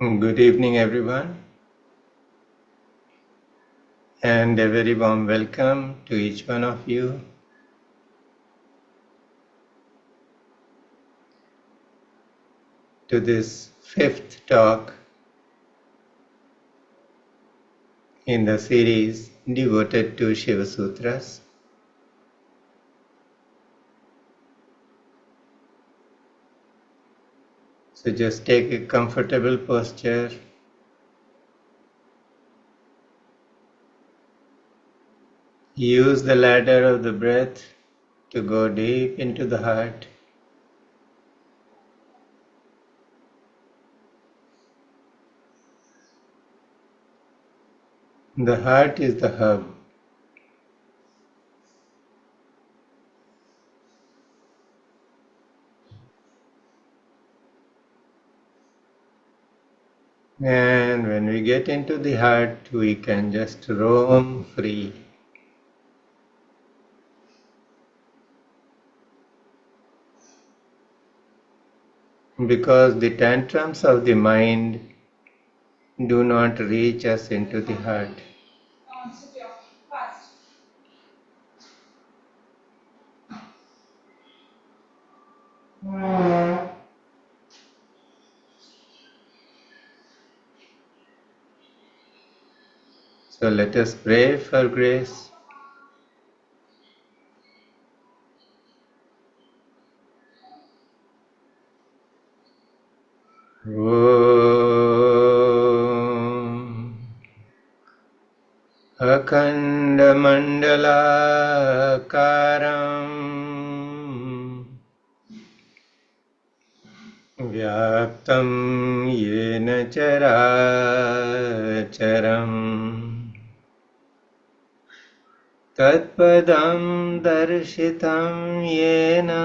Good evening, everyone, and a very warm welcome to each one of you to this fifth talk in the series devoted to Shiva Sutras. So just take a comfortable posture. Use the ladder of the breath to go deep into the heart. The heart is the hub. And when we get into the heart, we can just roam free. Because the tantrums of the mind do not reach us into the heart. So let us pray for grace. Om Akhanda Mandalakaram Vyaptam Yena Characharam Tatpadam Darshitam Yena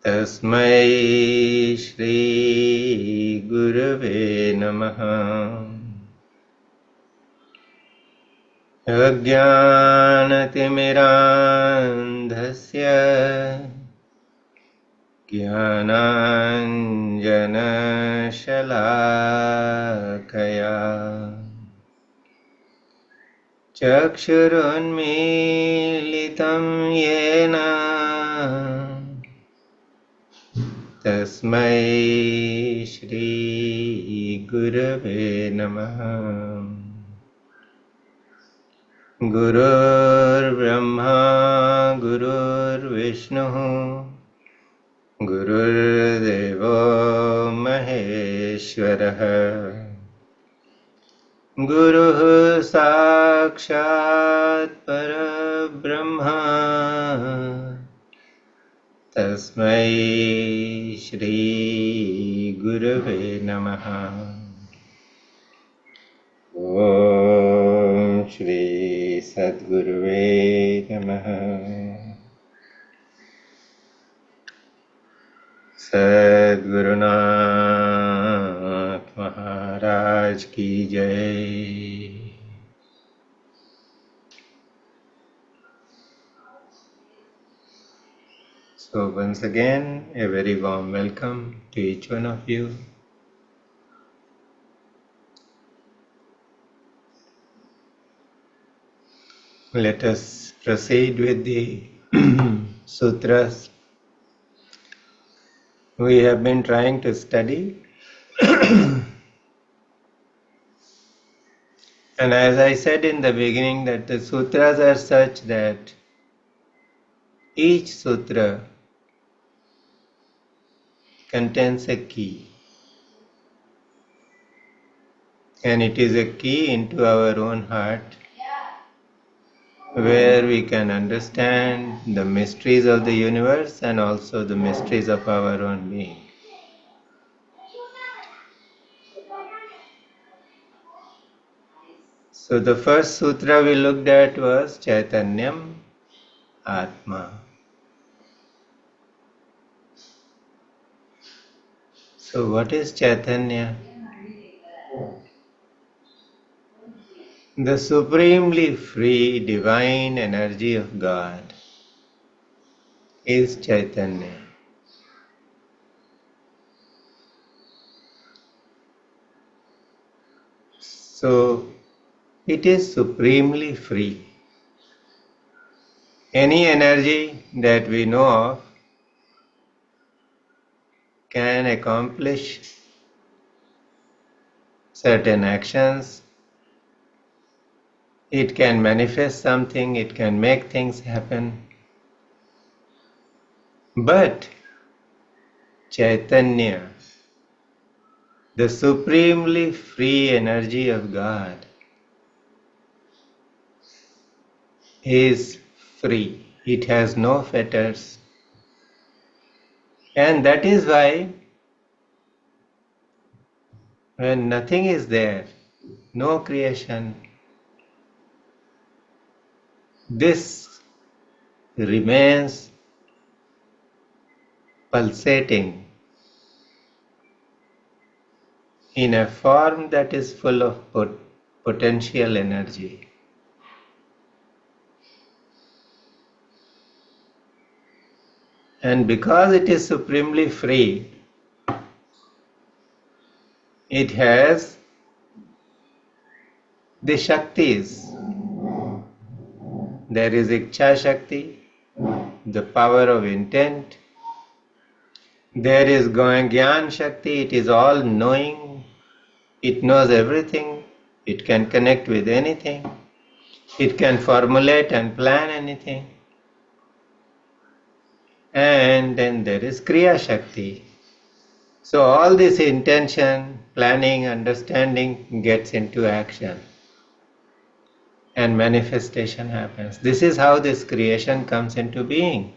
Tasmai Shri Gurave Namaha Ajnanatimirandhasya Jnananjanashalakaya Chakshurunmilitam Yena Tasmai Shri Gurave Namaha Gurur Brahma Gurur Vishnu Gurur Devo Maheshwaraha Guru Sakshat Parabrahma Tasmai Shri Gurave Namaha Om Shri Sadgurave Namaha Sadgurunath Maharaj Ki Jai. So once again, a very warm welcome to each one of you. Let us proceed with the sutras we have been trying to study. And as I said in the beginning, that the sutras are such that each sutra contains a key. And it is a key into our own heart, where we can understand the mysteries of the universe and also the mysteries of our own being. So the first sutra we looked at was Chaitanyam Atma. So what is Chaitanya? The supremely free divine energy of God is Chaitanya. So it is supremely free. Any energy that we know of can accomplish certain actions. It can manifest something, it can make things happen. But Chaitanya, the supremely free energy of God, is free. It has no fetters. And that is why when nothing is there, no creation, this remains pulsating in a form that is full of potential energy. And because it is supremely free, it has the Shaktis. There is Ichcha Shakti, the power of intent. There is Gyan Shakti, it is all knowing. It knows everything. It can connect with anything. It can formulate and plan anything. And then there is Kriya Shakti. So all this intention, planning, understanding gets into action. And manifestation happens. This is how this creation comes into being.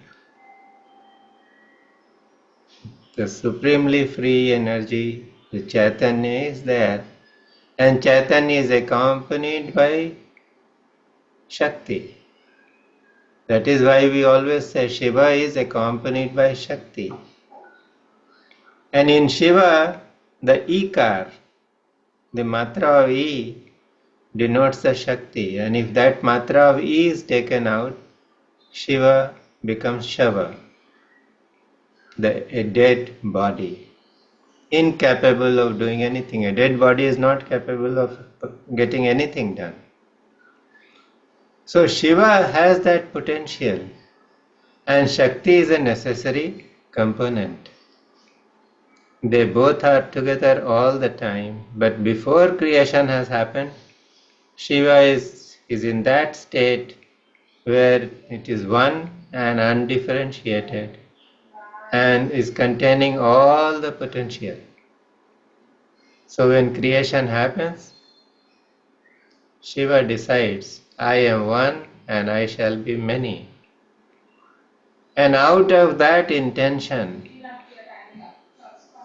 The supremely free energy, the Chaitanya is there, and Chaitanya is accompanied by Shakti. That is why we always say Shiva is accompanied by Shakti. And in Shiva, the Ikar, the matra of E, denotes the Shakti. And if that matra of E is taken out, Shiva becomes Shava, a dead body, incapable of doing anything. A dead body is not capable of getting anything done. So Shiva has that potential, and Shakti is a necessary component. They both are together all the time, but before creation has happened, Shiva is in that state where it is one and undifferentiated and is containing all the potential. So when creation happens, Shiva decides, I am one and I shall be many. And out of that intention,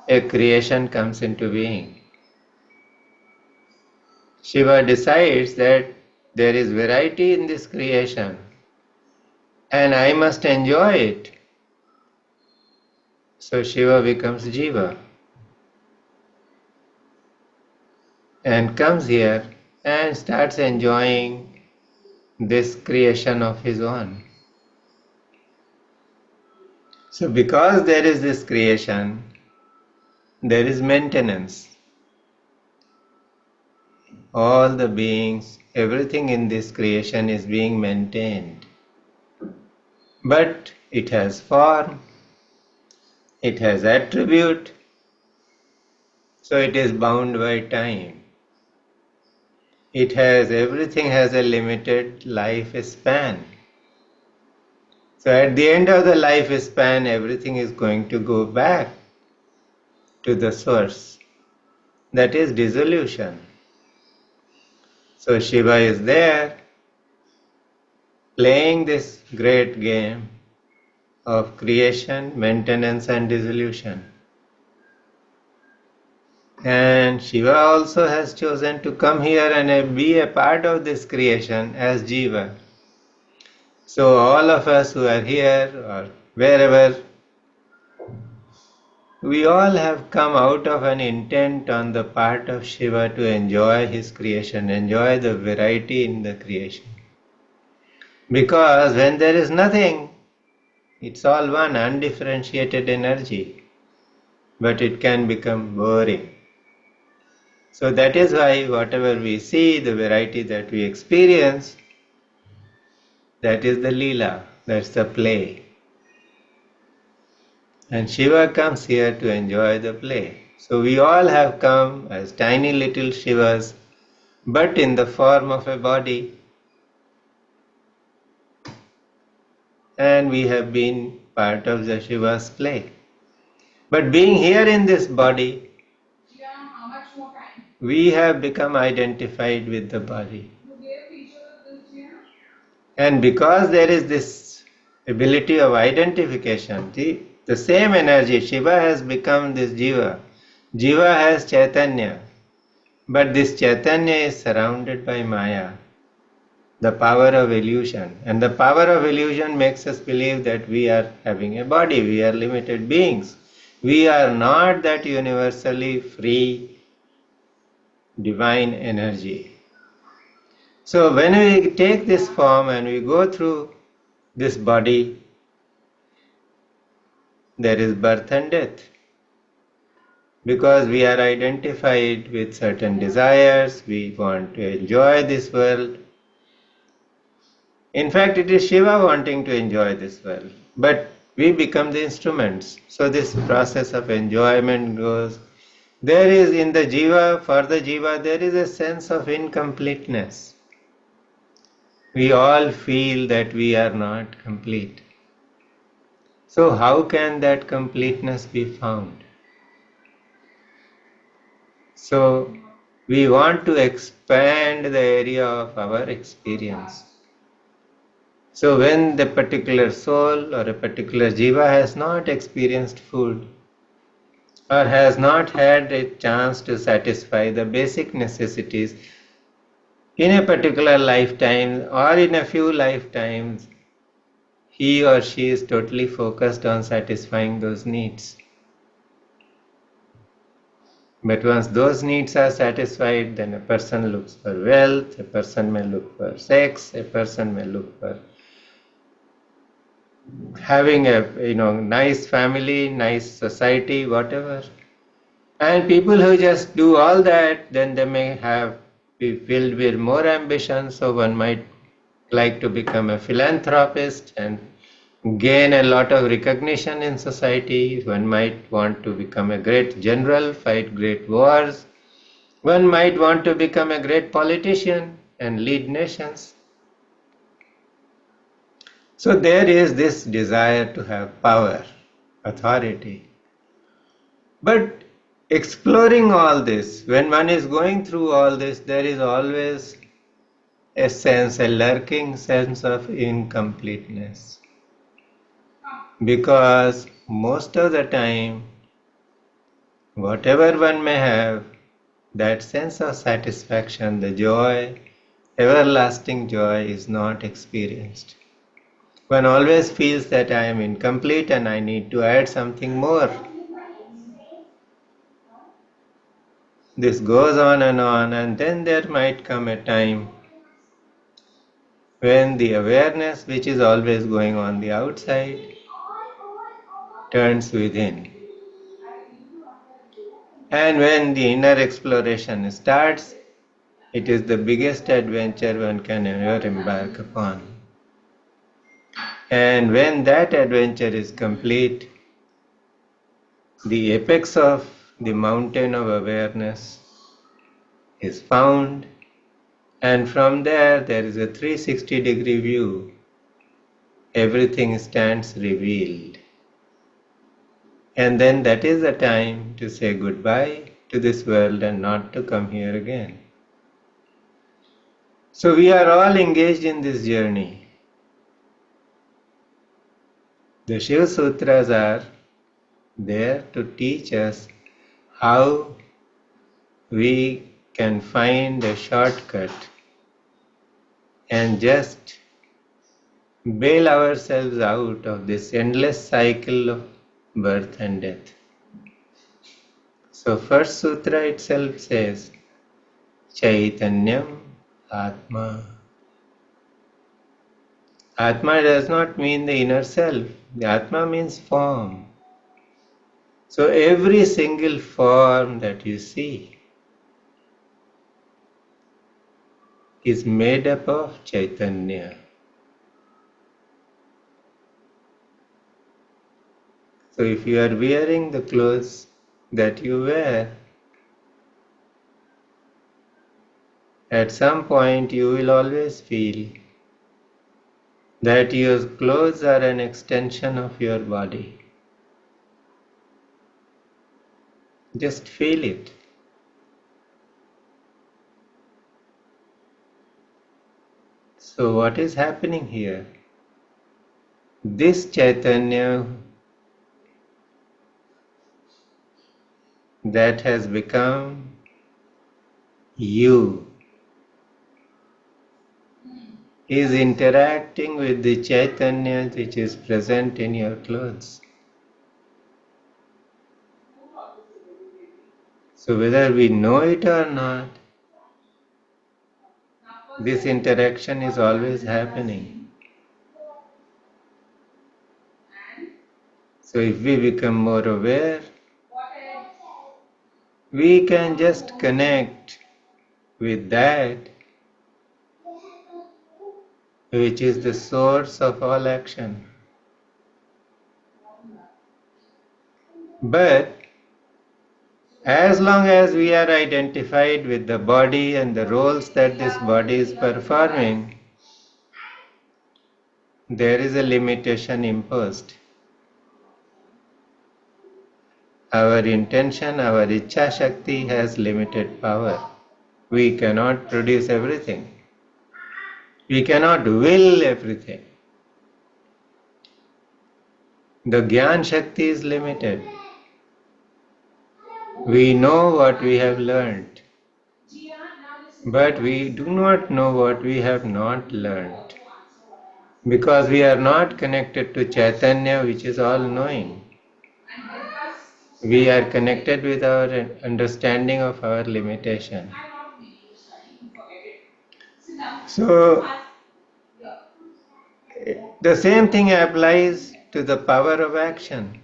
a creation comes into being. Shiva decides that there is variety in this creation and I must enjoy it. So Shiva becomes Jiva and comes here and starts enjoying this creation of his own. So because there is this creation, there is maintenance. All the beings, everything in this creation is being maintained. But it has form, it has attribute, so it is bound by time. Everything has a limited life span. So at the end of the life span, everything is going to go back to the source. That is dissolution. So Shiva is there playing this great game of creation, maintenance and dissolution. And Shiva also has chosen to come here and be a part of this creation as Jiva. So all of us who are here or wherever, we all have come out of an intent on the part of Shiva to enjoy his creation, enjoy the variety in the creation. Because when there is nothing, it's all one undifferentiated energy, but it can become boring. So that is why whatever we see, the variety that we experience, that is the Leela, that's the play. And Shiva comes here to enjoy the play. So we all have come as tiny little Shivas, but in the form of a body. And we have been part of the Shiva's play. But being here in this body, we have become identified with the body. And because there is this ability of identification, the same energy, Shiva has become this Jiva. Jiva has Chaitanya. But this Chaitanya is surrounded by Maya, the power of illusion. And the power of illusion makes us believe that we are having a body, we are limited beings. We are not that universally free divine energy. So when we take this form and we go through this body, there is birth and death. Because we are identified with certain desires, we want to enjoy this world. In fact, it is Shiva wanting to enjoy this world. But we become the instruments. So this process of enjoyment goes. There is in the Jiva, for the Jiva, there is a sense of incompleteness. We all feel that we are not complete. So how can that completeness be found? So we want to expand the area of our experience. So when the particular soul or a particular jiva has not experienced food or has not had a chance to satisfy the basic necessities in a particular lifetime or in a few lifetimes, he or she is totally focused on satisfying those needs. But once those needs are satisfied, then a person looks for wealth, a person may look for sex, a person may look for having a nice family, nice society, whatever. And people who just do all that, then they may be filled with more ambition. So one might like to become a philanthropist and gain a lot of recognition in society. One might want to become a great general, fight great wars. One might want to become a great politician and lead nations. So there is this desire to have power, authority. But exploring all this, when one is going through all this, there is always a lurking sense of incompleteness. Because most of the time, whatever one may have, that sense of satisfaction, the joy, everlasting joy is not experienced. One always feels that I am incomplete and I need to add something more. This goes on, and then there might come a time when the awareness which is always going on the outside turns within. And when the inner exploration starts, it is the biggest adventure one can ever embark upon. And when that adventure is complete, the apex of the mountain of awareness is found, and from there is a 360-degree view. Everything stands revealed. And then that is the time to say goodbye to this world and not to come here again. So we are all engaged in this journey. The Shiva Sutras are there to teach us how we can find a shortcut and just bail ourselves out of this endless cycle of birth and death. So first sutra itself says, Chaitanyam Atma. Atma does not mean the inner self. The Atma means form. So every single form that you see, is made up of Chaitanya. So if you are wearing the clothes that you wear, at some point you will always feel that your clothes are an extension of your body. Just feel it. So what is happening here? This Chaitanya that has become you is interacting with the Chaitanya which is present in your clothes. So whether we know it or not, this interaction is always happening. So if we become more aware, we can just connect with that which is the source of all action. But as long as we are identified with the body and the roles that this body is performing, there is a limitation imposed. Our intention, our Ichha Shakti has limited power. We cannot produce everything. We cannot will everything. The Gyan Shakti is limited. We know what we have learned, but we do not know what we have not learned, because we are not connected to Chaitanya, which is all-knowing. We are connected with our understanding of our limitation. So, the same thing applies to the power of action.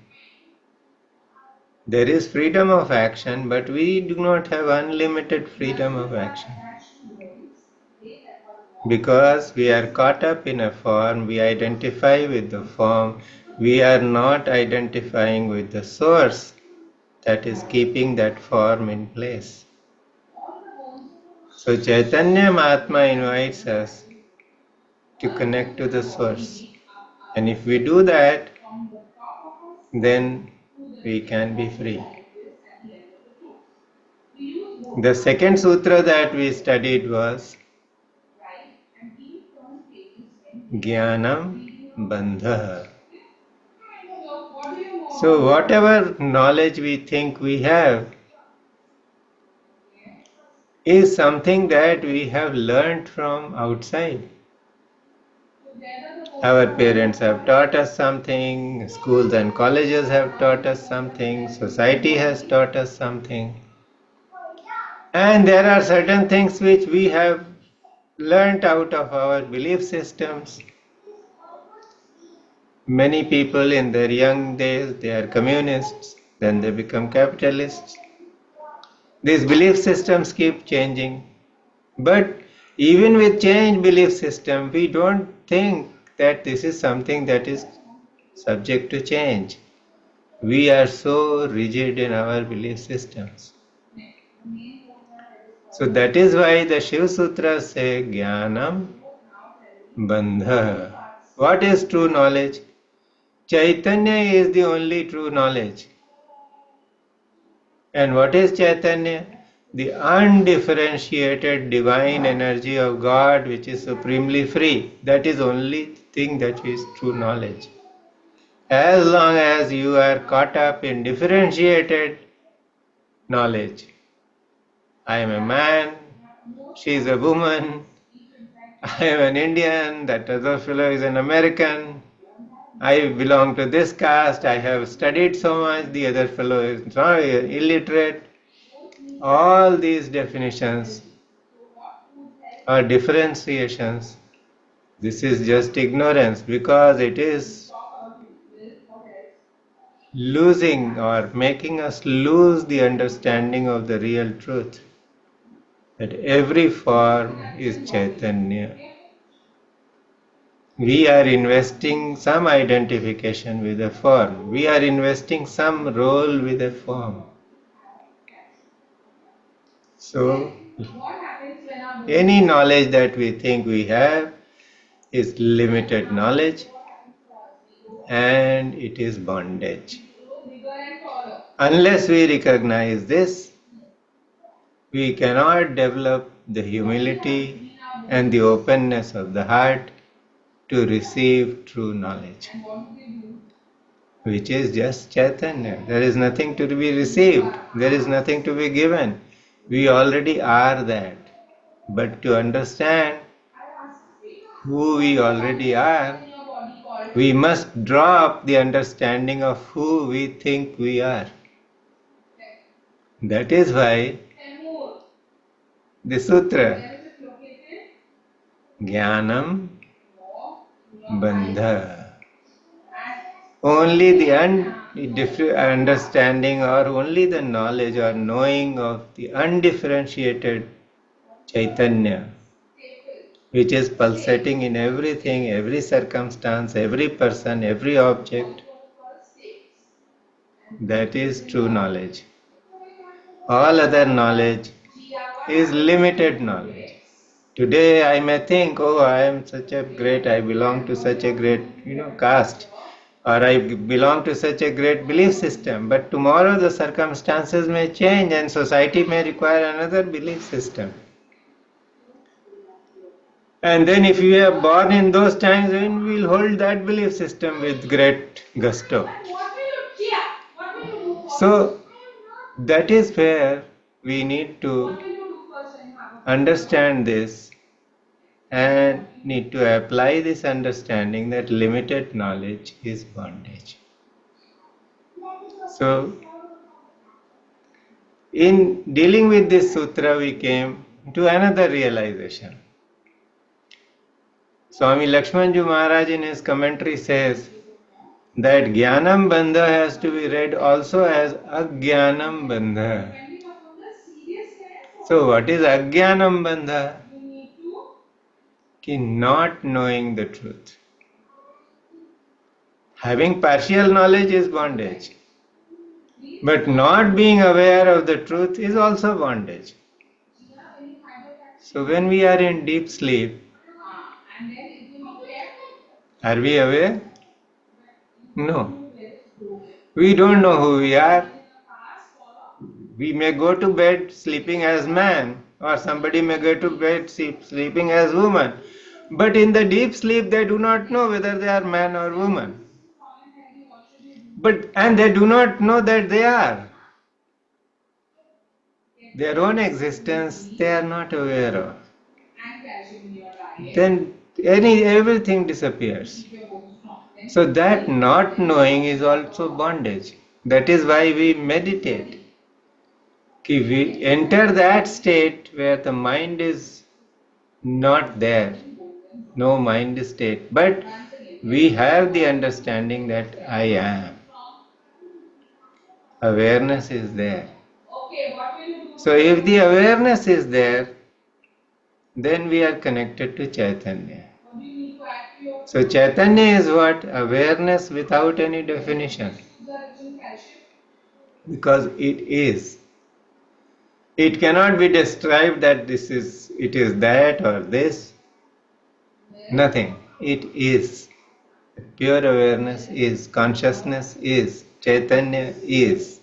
There is freedom of action, but we do not have unlimited freedom of action. Because we are caught up in a form, we identify with the form, we are not identifying with the source that is keeping that form in place. So Chaitanya Mahatma invites us to connect to the source. And if we do that, then we can be free. The second sutra that we studied was Jnanam Bandha. So whatever knowledge we think we have is something that we have learned from outside. Our parents have taught us something, schools and colleges have taught us something, society has taught us something. And there are certain things which we have learnt out of our belief systems. Many people in their young days, they are communists, then they become capitalists. These belief systems keep changing. But even with changed belief system, we don't think that this is something that is subject to change. We are so rigid in our belief systems. So that is why the Shiva Sutras say Jnanam Bandha. What is true knowledge? Chaitanya is the only true knowledge. And what is Chaitanya? The undifferentiated divine energy of God, which is supremely free. That is only thing that is true knowledge. As long as you are caught up in differentiated knowledge, I am a man, she is a woman, I am an Indian, that other fellow is an American, I belong to this caste, I have studied so much, the other fellow is not illiterate. All these definitions are differentiations. This is just ignorance, because it is losing or making us lose the understanding of the real truth. that every form is Chaitanya. We are investing some identification with a form. We are investing some role with a form. So, any knowledge that we think we have is limited knowledge and it is bondage. Unless we recognize this, we cannot develop the humility and the openness of the heart to receive true knowledge, which is just Chaitanya. There is nothing to be received, there is nothing to be given. We already are that. But to understand who we already are, we must drop the understanding of who we think we are. That is why the sutra, Jnanam Bandha. Only the understanding or only the knowledge or knowing of the undifferentiated Chaitanya, which is pulsating in everything, every circumstance, every person, every object, that is true knowledge. All other knowledge is limited knowledge. Today I may think, oh, I am such a great, I belong to such a great, caste, or I belong to such a great belief system. But tomorrow the circumstances may change and society may require another belief system. And then if we are born in those times, then we will hold that belief system with great gusto. So that is where we need to understand this and need to apply this understanding that limited knowledge is bondage. So, in dealing with this sutra, we came to another realization. Swami Lakshmanju Maharaj in his commentary says that Jnanam Bandha has to be read also as Ajnanam Bandha. So, what is Ajnanam Bandha? Ki not knowing the truth. Having partial knowledge is bondage. But not being aware of the truth is also bondage. So when we are in deep sleep, are we aware? No. We don't know who we are. We may go to bed sleeping as man, or somebody may go to bed sleeping as woman. But in the deep sleep they do not know whether they are man or woman. And they do not know that they are. Their own existence they are not aware of. Then everything disappears. So that not knowing is also bondage. That is why we meditate. We enter that state where the mind is not there, no mind state, but we have the understanding that I am. Awareness is there. So if the awareness is there, then we are connected to Chaitanya. So Chaitanya is what? Awareness without any definition. Because it is. It cannot be described that it is that or this. Nothing. It is. Pure awareness is. Consciousness is. Chaitanya is.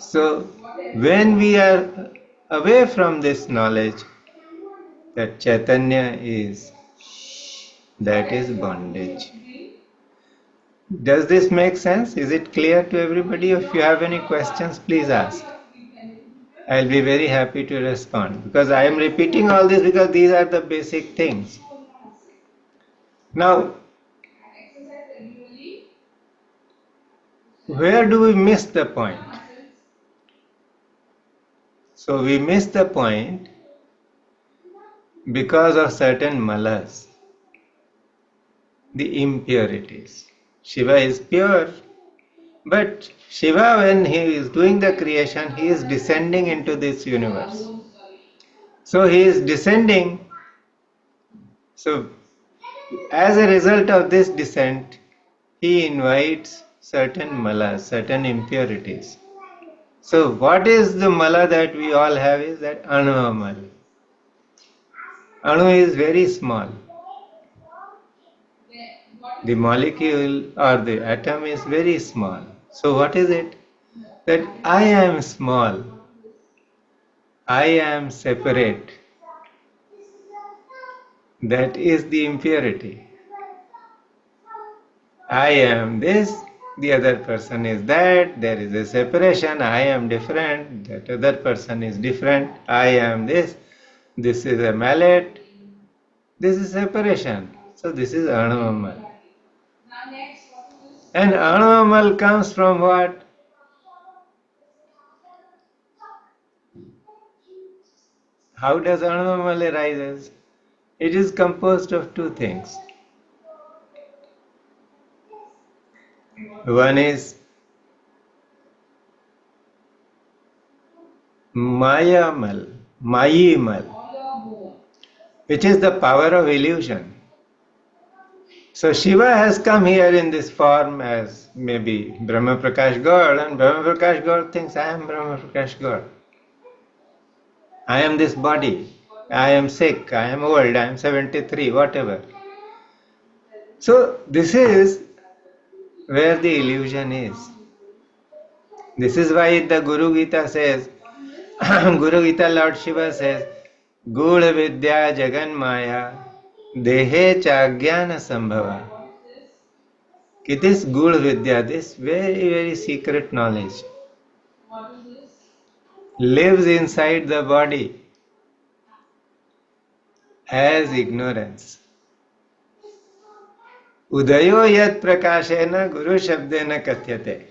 So when we are away from this knowledge that Chaitanya is, that is bondage. Does this make sense? Is it clear to everybody? If you have any questions, please ask. I'll be very happy to respond, because I am repeating all this because these are the basic things. Now, where do we miss the point? So we miss the point because of certain malas, the impurities. Shiva is pure, but Shiva, when he is doing the creation, he is descending into this universe. So he is descending. So as a result of this descent, he invites certain malas, certain impurities. So what is the mala that we all have is that anu mal. Anu is very small. The molecule or the atom is very small. So what is it? That I am small. I am separate. That is the impurity. I am this, the other person is that, there is a separation, I am different, that other person is different, I am this is a mallet, this is separation. So this is anormal. And anormal comes from what? How does anormal arises? It is composed of two things. One is mayamal, mayimal, which is the power of illusion. So Shiva has come here in this form as maybe Brahma Prakash Gaur, and Brahma Prakash Gaur thinks I am Brahma Prakash Gaur. I am this body. I am sick. I am old. I am 73, whatever. So this is where the illusion is. This is why the Guru Gita says, Guru Gita Lord Shiva says, Gudha Vidya Jagan Maya Dehe Chagyana Sambhava. This Gudha Vidya, this very, very secret knowledge, lives inside the body as ignorance. Udayo yat prakashena guru shabdena katyate.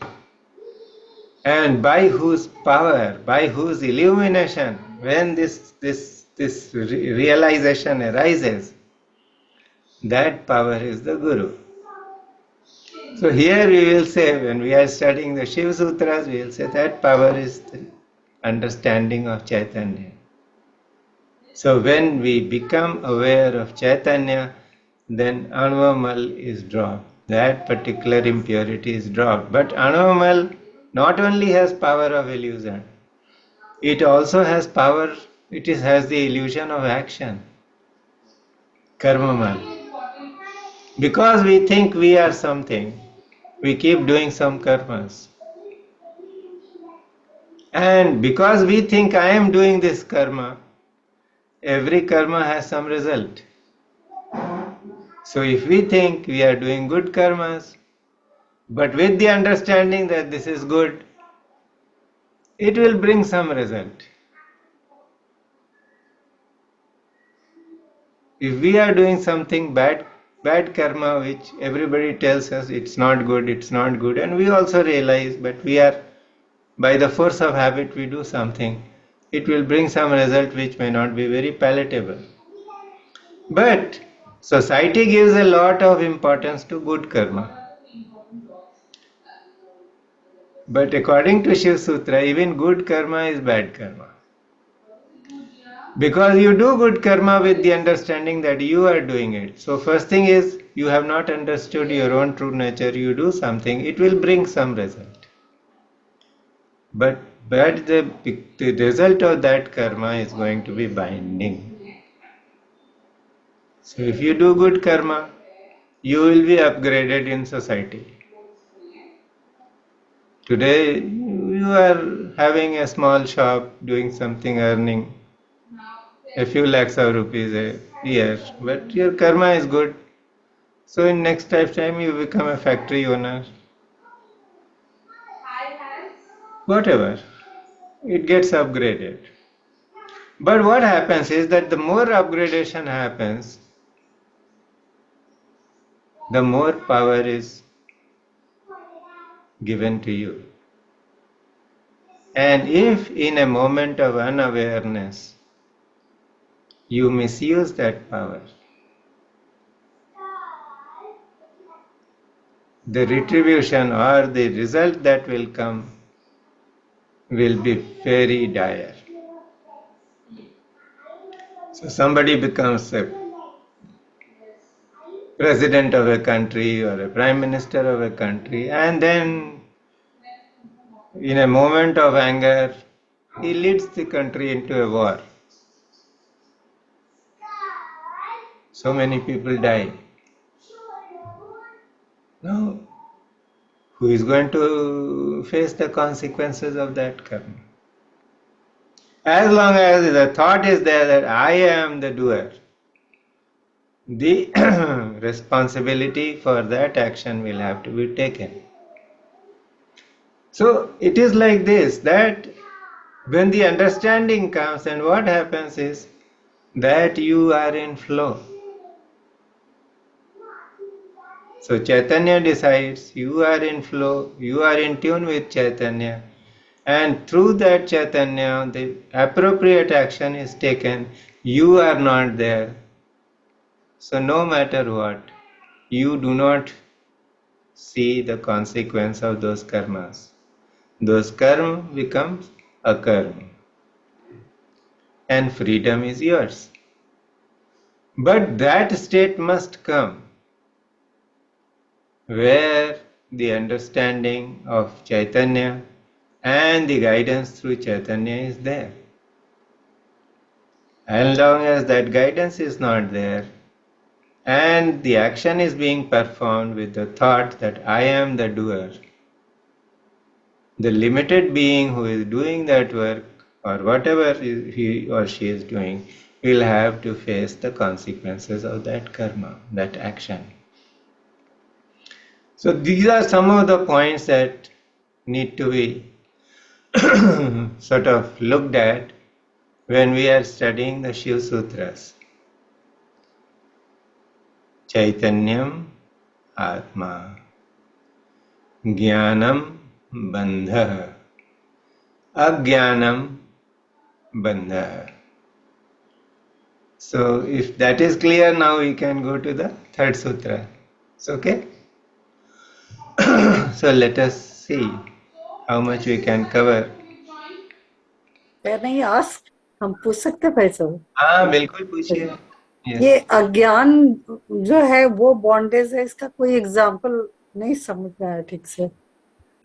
And by whose power, by whose illumination, when this realization arises, that power is the Guru. So here we will say, when we are studying the Shiva Sutras, we will say that power is the understanding of Chaitanya. So when we become aware of Chaitanya, then Anvamal is dropped. That particular impurity is dropped. But Anvamal not only has power of illusion, it also has power, has the illusion of action. Karmamal. Because we think we are something, we keep doing some karmas. And because we think I am doing this karma, every karma has some result. So if we think we are doing good karmas, but with the understanding that this is good, it will bring some result. If we are doing something bad karma, which everybody tells us it's not good, and we also realize, but we are, by the force of habit, we do something, it will bring some result which may not be very palatable. But society gives a lot of importance to good karma. But according to Shiva Sutra, even good karma is bad karma. Because you do good karma with the understanding that you are doing it. So first thing is, you have not understood your own true nature, you do something, it will bring some result. But the result of that karma is going to be binding. So if you do good karma, you will be upgraded in society. Today you are having a small shop, doing something, earning a few lakhs of rupees a year, but your karma is good. So in next lifetime you become a factory owner. Whatever, it gets upgraded. But what happens is that the more upgradation happens, the more power is given to you. And if in a moment of unawareness you misuse that power, the retribution or the result that will come will be very dire. So somebody becomes a president of a country or a prime minister of a country, and then in a moment of anger, he leads the country into a war. So many people die. Now, who is going to face the consequences of that karma? As long as the thought is there that I am the doer, the responsibility for that action will have to be taken. So it is like this, that when the understanding comes, and what happens is that you are in flow. So Chaitanya decides you are in flow, you are in tune with Chaitanya, and through that Chaitanya the appropriate action is taken. You are not there. So no matter what, you do not see the consequence of those karmas. Those karma becomes a karma, and freedom is yours. But that state must come where the understanding of Chaitanya and the guidance through Chaitanya is there. As long as that guidance is not there, and the action is being performed with the thought that I am the doer, the limited being who is doing that work or whatever he or she is doing will have to face the consequences of that karma, that action. So these are some of the points that need to be sort of looked at when we are studying the Shiva Sutras. Chaitanyam Atma, Jnanam Bandha, Ajnanam Bandha. So if that is clear, now we can go to the third sutra. It's okay? So let us see how much we can cover. Can I ask? हम पूछ सकते हैं भाई साहब? हाँ बिल्कुल पूछिए. Yes. ये अज्ञान जो है वो बॉन्डेज है, इसका कोई एग्जाम्पल नहीं समझ में आया ठीक से.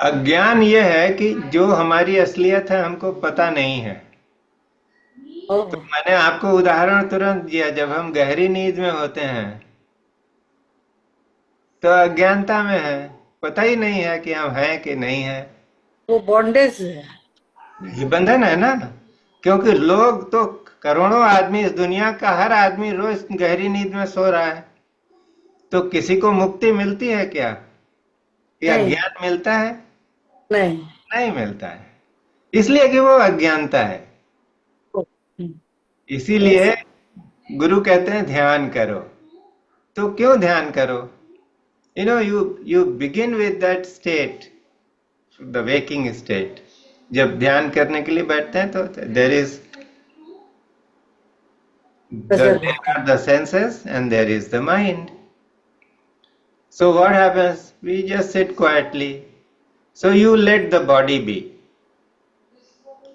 अज्ञान ये है कि जो हमारी असलियत है हमको पता नहीं है. तो मैंने आपको उदाहरण तुरंत दिया, जब हम गहरी नींद में होते हैं तो अज्ञानता में है, पता ही नहीं है कि हम हैं कि नहीं है. वो बॉन्डेज है, ये बंधन है ना. क्योंकि लोग तो करोड़ों आदमी, इस दुनिया का हर आदमी रोज गहरी नींद में सो रहा है, तो किसी को मुक्ति मिलती है क्या? या ज्ञान मिलता है? नहीं मिलता है, इसलिए कि वो अज्ञानता है. इसीलिए गुरु कहते हैं ध्यान करो. तो क्यों ध्यान करो? you begin with that state, the waking state. जब ध्यान करने के लिए बैठते हैं तो there are the senses and there is the mind. So what happens? We just sit quietly. So you let the body be.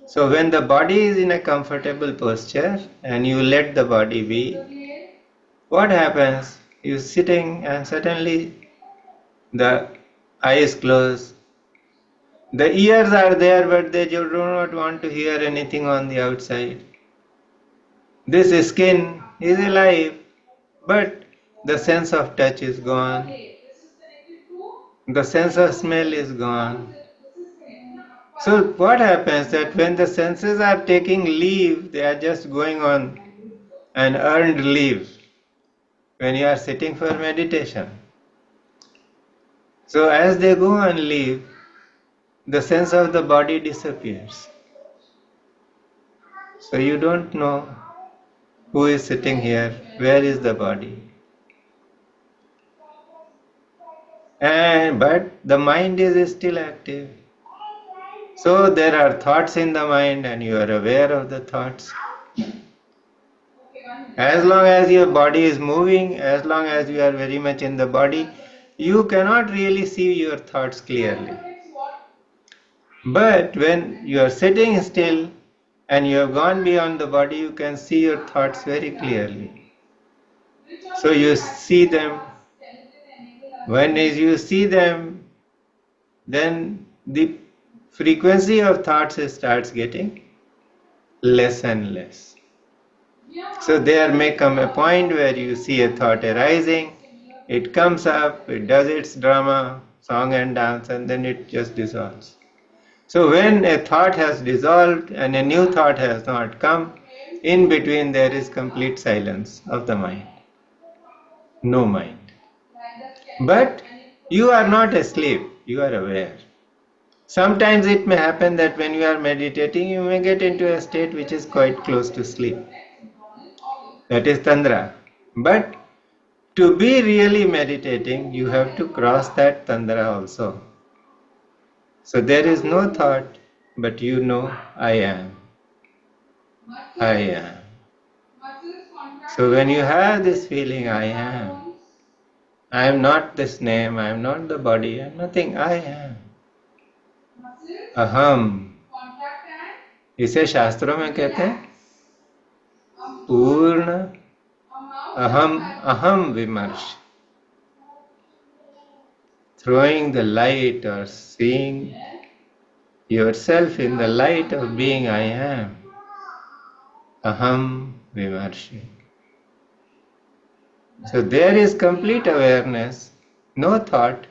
So when the body is in a comfortable posture and you let the body be, what happens? You're sitting and suddenly the eyes close. The ears are there, but they do not want to hear anything on the outside. This skin is alive, but the sense of touch is gone. The sense of smell is gone. So what happens that when the senses are taking leave, they are just going on an earned leave when you are sitting for meditation. So as they go on leave, the sense of the body disappears. So you don't know who is sitting here, where is the body. But the mind is still active. So there are thoughts in the mind and you are aware of the thoughts. As long as your body is moving, as long as you are very much in the body, you cannot really see your thoughts clearly. But when you are sitting still and you have gone beyond the body, you can see your thoughts very clearly. So you see them. When you see them, then the frequency of thoughts starts getting less and less. So there may come a point where you see a thought arising, it comes up, it does its drama, song and dance, and then it just dissolves. So when a thought has dissolved and a new thought has not come, in between there is complete silence of the mind. No mind. But you are not asleep, you are aware. Sometimes it may happen that when you are meditating, you may get into a state which is quite close to sleep. That is Tandra. But to be really meditating, you have to cross that Tandra also. So there is no thought, but you know, I am. I am. So when you have this feeling, I am not this name, I am not the body, I am nothing, I am. अहम, इसे शास्त्रों में कहते हैं पूर्ण अहम अहम विमर्श. Throwing the light or seeing yourself in the light of being I am. Aham vimarshi. So there is complete awareness, no thought.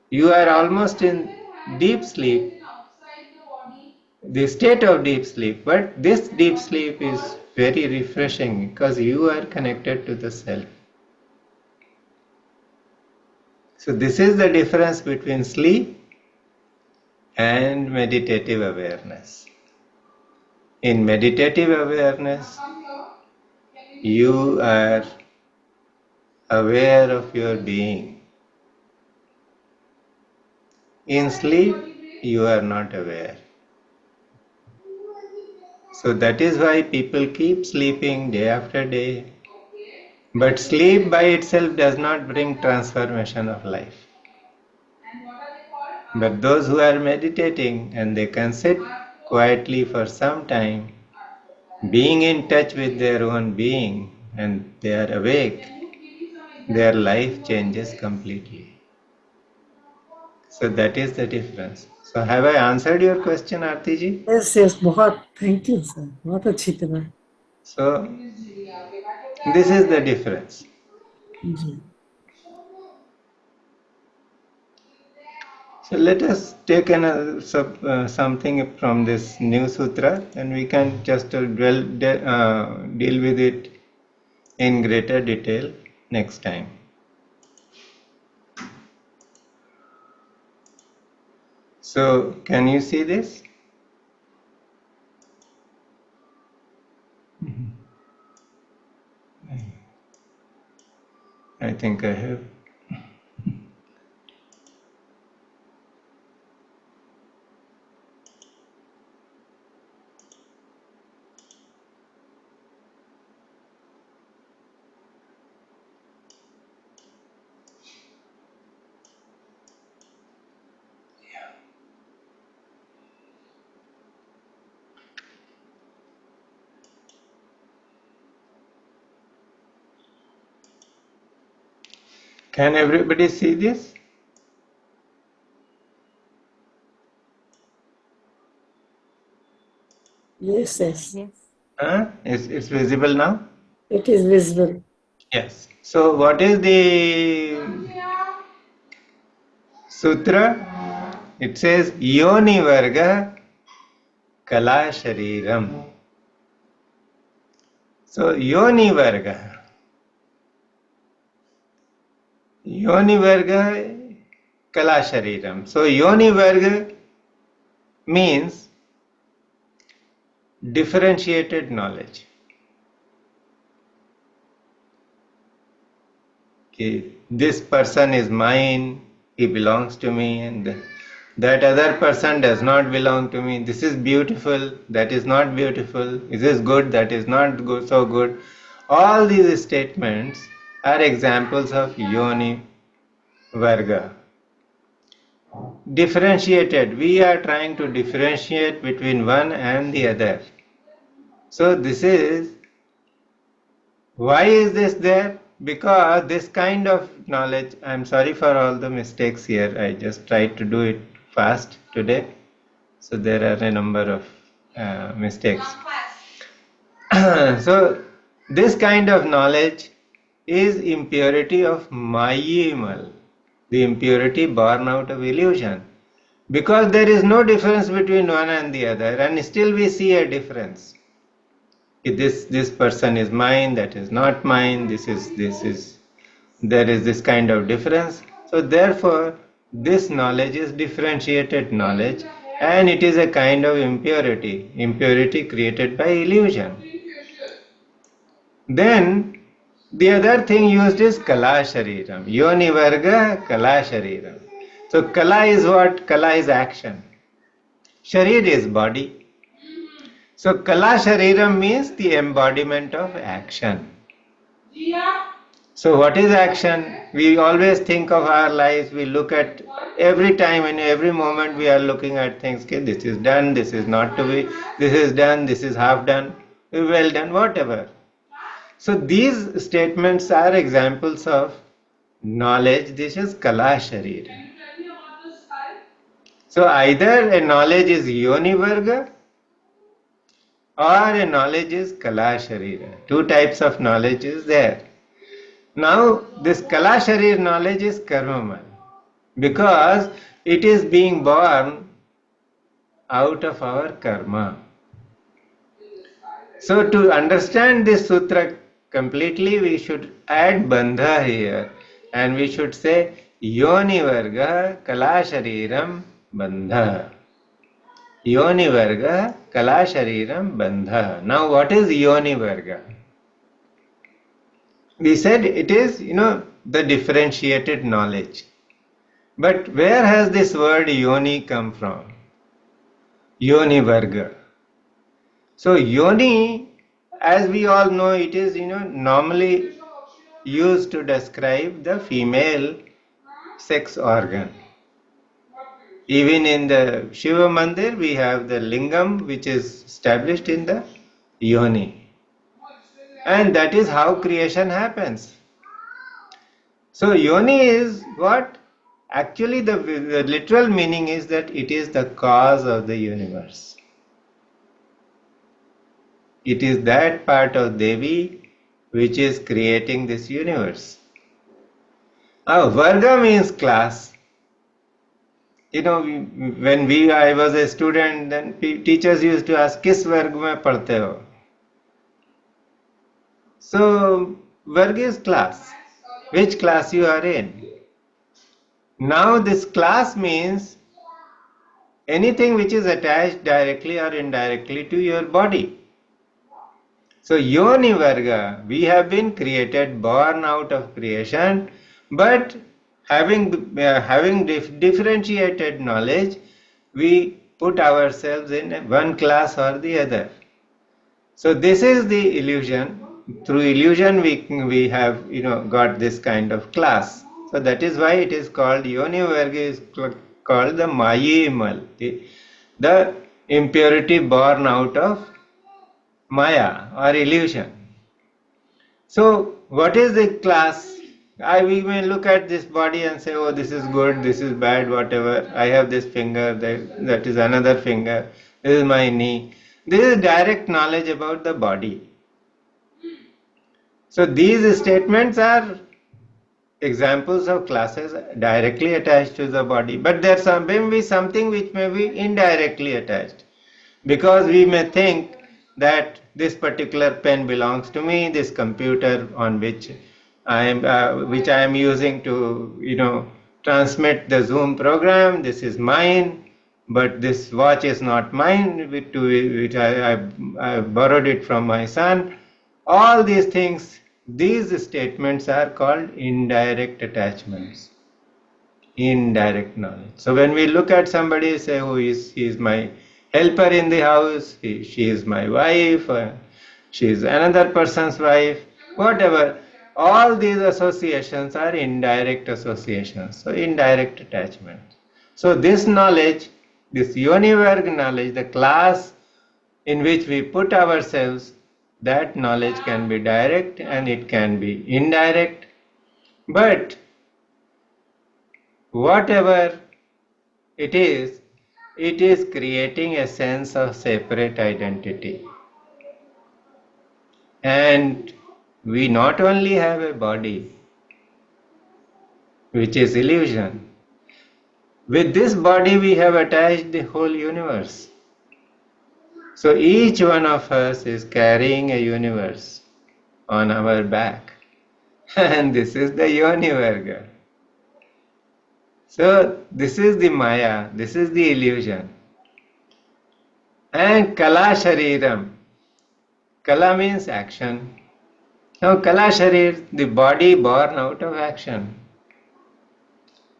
You are almost in deep sleep, the state of deep sleep. But this deep sleep is very refreshing because you are connected to the self. So this is the difference between sleep and meditative awareness. In meditative awareness, you are aware of your being. In sleep, you are not aware. So that is why people keep sleeping day after day. But sleep by itself does not bring transformation of life. But those who are meditating and they can sit quietly for some time, being in touch with their own being, and they are awake, their life changes completely. So that is the difference. So have I answered your question, Aarti ji? Yes, बहुत thank you sir, बहुत अच्छी तरह. So this is the difference. Ji. So let us take something from this new sutra, and we can just deal with it in greater detail next time. So can you see this? I think I have. Can everybody see this? Yes, yes. It's visible now? It is visible. Yes. So what is the sutra? It says Yoni Varga Kala Shariram. So Yoni Varga. Yoni Varga Kala Shariram. So Yoni Varga means differentiated knowledge. Okay, this person is mine, he belongs to me, and that other person does not belong to me. This is beautiful, that is not beautiful. This is good, that is not good, so good. All these statements are examples of Yoni Varga. Differentiated. We are trying to differentiate between one and the other. So this is, why is this there? Because this kind of knowledge, I'm sorry for all the mistakes here, I just tried to do it fast today. So there are a number of mistakes. So this kind of knowledge is impurity of Mayimal, the impurity born out of illusion. Because there is no difference between one and the other, and still we see a difference. This person is mine, that is not mine, this is there is this kind of difference. So therefore this knowledge is differentiated knowledge, and it is a kind of impurity created by illusion. Then the other thing used is Kala Shariram, Yoni Varga Kala Shariram. So Kala is what? Kala is action. Sharir is body. So Kala Shariram means the embodiment of action. So what is action? We always think of our lives, we look at every time, in every moment we are looking at things, okay, this is done, this is not to be, this is done, this is half done, well done, whatever. So these statements are examples of knowledge. This is Kala Sharir. So either a knowledge is Yoni Varga or a knowledge is Kala Sharira. Two types of knowledge is there. Now this Kala Sharir knowledge is Karmamal, because it is being born out of our karma. So to understand this sutra completely, we should add bandha here, and we should say Yoni Varga Kala Shariram Bandha. Yoni Varga Kala Shariram Bandha. Now what is Yoni Varga? We said it is, the differentiated knowledge. But where has this word Yoni come from? Yoni Varga. So Yoni, as we all know, it is, normally used to describe the female sex organ. Even in the Shiva Mandir, we have the lingam which is established in the Yoni. And that is how creation happens. So Yoni is what? Actually the literal meaning is that it is the cause of the universe. It is that part of Devi which is creating this universe. Varga means class. When I was a student, then teachers used to ask, "Kis varg mein padhte ho?" So varg is class. Which class you are in? Now this class means anything which is attached directly or indirectly to your body. So Yoni Varga, we have been created, born out of creation, but having differentiated knowledge, we put ourselves in one class or the other. So this is the illusion. Through illusion we have got this kind of class. So that is why it is called Yoni Varga, is called the Mayimal, the impurity born out of Maya or illusion. So what is the class? We may look at this body and say, oh, this is good, this is bad, whatever. I have this finger, that is another finger, this is my knee. This is direct knowledge about the body. So these statements are examples of classes directly attached to the body, but there may be something which may be indirectly attached, because we may think that this particular pen belongs to me, this computer on which I am using to transmit the Zoom program, this is mine, but this watch is not mine, which I borrowed it from my son. All these things, these statements are called indirect attachments, indirect knowledge. So when we look at somebody, say, he is my helper in the house, she is my wife, she is another person's wife, whatever, all these associations are indirect associations, so indirect attachment. So this knowledge, this Yoni Varga knowledge, the class in which we put ourselves, that knowledge can be direct and it can be indirect. But whatever it is creating a sense of separate identity. And we not only have a body, which is illusion, with this body we have attached the whole universe. So each one of us is carrying a universe on our back. And this is the Yoni Varga. So this is the Maya, this is the illusion. And Kala Shariram. Kala means action. Now Kala Sharir, the body born out of action.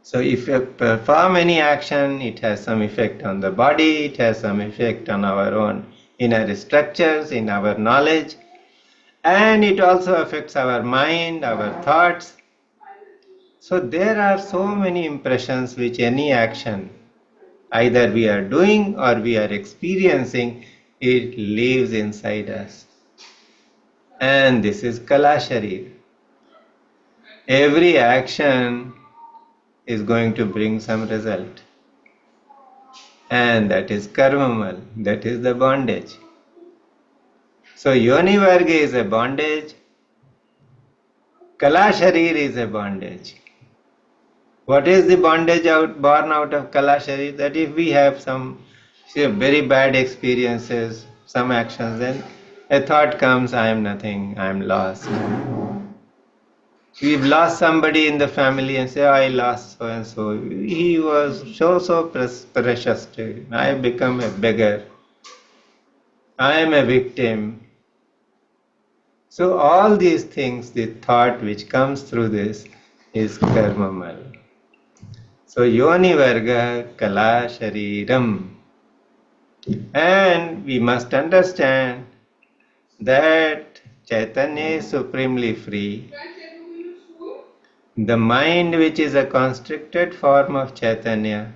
So if you perform any action, it has some effect on the body, it has some effect on our own inner structures, in our knowledge, and it also affects our mind, our thoughts. So there are so many impressions which any action, either we are doing or we are experiencing, it lives inside us. And this is Kala Sharir. Every action is going to bring some result. And that is karmamal, that is the bondage. So Yoni Varga is a bondage, Kala Sharir is a bondage. What is the bondage born out of Kala Sharir? That if we have some very bad experiences, some actions, then a thought comes, I am nothing, I am lost. We've lost somebody in the family and say, oh, I lost so and so. He was so precious to me. I have become a beggar. I am a victim. So all these things, the thought which comes through this is karmamal. So Yoni Varga Kala Shariram. And we must understand that Chaitanya is supremely free. The mind, which is a constricted form of Chaitanya,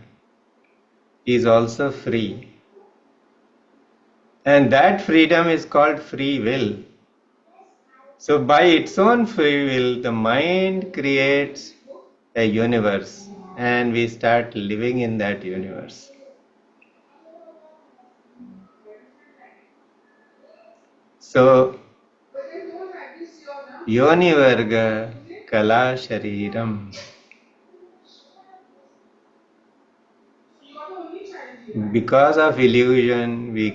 is also free. And that freedom is called free will. So by its own free will, the mind creates a universe and we start living in that universe. So, Yoni Varga Kala Shariram. Because of illusion, we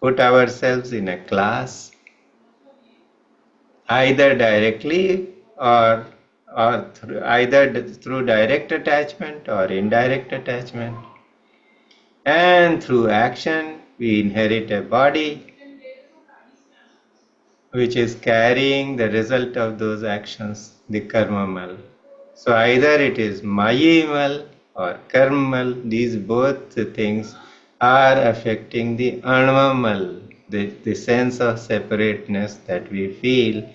put ourselves in a class, either directly or either through direct attachment or indirect attachment. And through action, we inherit a body which is carrying the result of those actions, the karmamal. So either it is mayimal or karmal, these both things are affecting the anvamal, the sense of separateness that we feel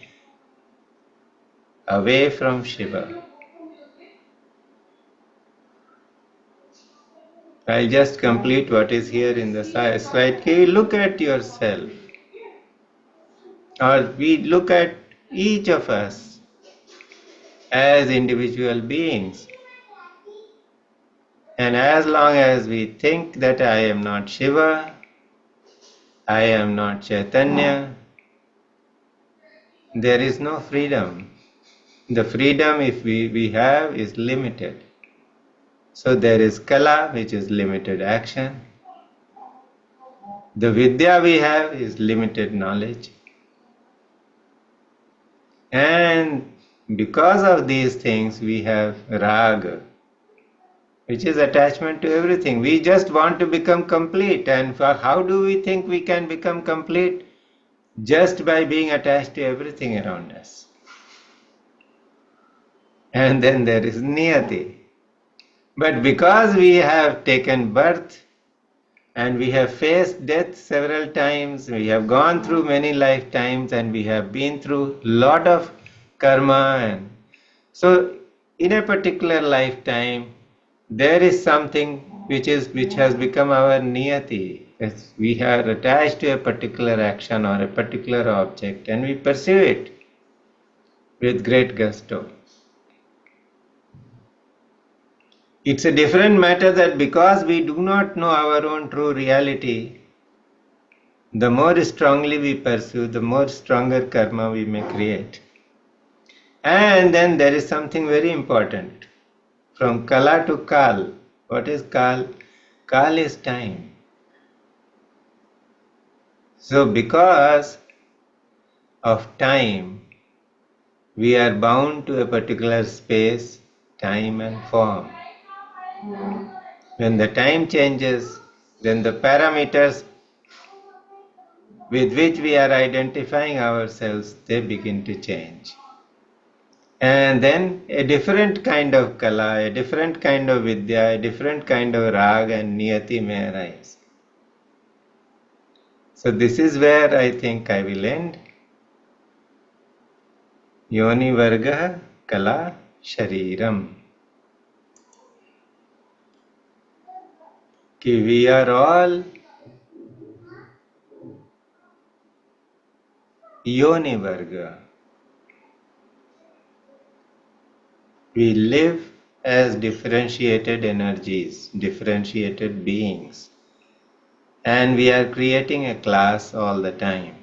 away from Shiva. I'll just complete what is here in the slide. Can you look at yourself? Or we look at each of us as individual beings. And as long as we think that I am not Shiva, I am not Chaitanya, there is no freedom. The freedom if we have is limited. So there is Kala, which is limited action. The Vidya we have is limited knowledge. And because of these things we have Raga, which is attachment to everything. We just want to become complete. And how do we think we can become complete? Just by being attached to everything around us. And then there is Niyati. But because we have taken birth and we have faced death several times, we have gone through many lifetimes and we have been through lot of karma, and so in a particular lifetime there is something which has become our niyati. Yes, we are attached to a particular action or a particular object and we pursue it with great gusto. It's a different matter that because we do not know our own true reality, the more strongly we pursue, the more stronger karma we may create. And then there is something very important. From Kala to Kal. What is Kal? Kal is time. So because of time, we are bound to a particular space, time and form. When the time changes, then the parameters with which we are identifying ourselves, they begin to change. And then a different kind of kala, a different kind of vidya, a different kind of rag and niyati may arise. So this is where I think I will end. Yoni varga kala shariram. Ki we are all yoni varga. We live as differentiated energies, differentiated beings. And we are creating a class all the time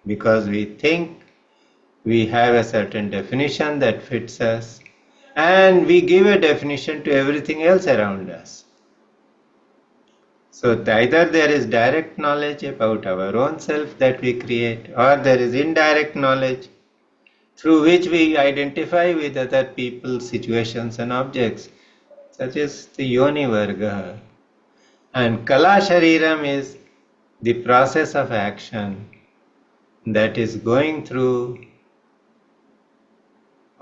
because we think we have a certain definition that fits us and we give a definition to everything else around us. So either there is direct knowledge about our own self that we create, or there is indirect knowledge through which we identify with other people, situations and objects, such as the yoni varga. And kala shariram is the process of action that is going through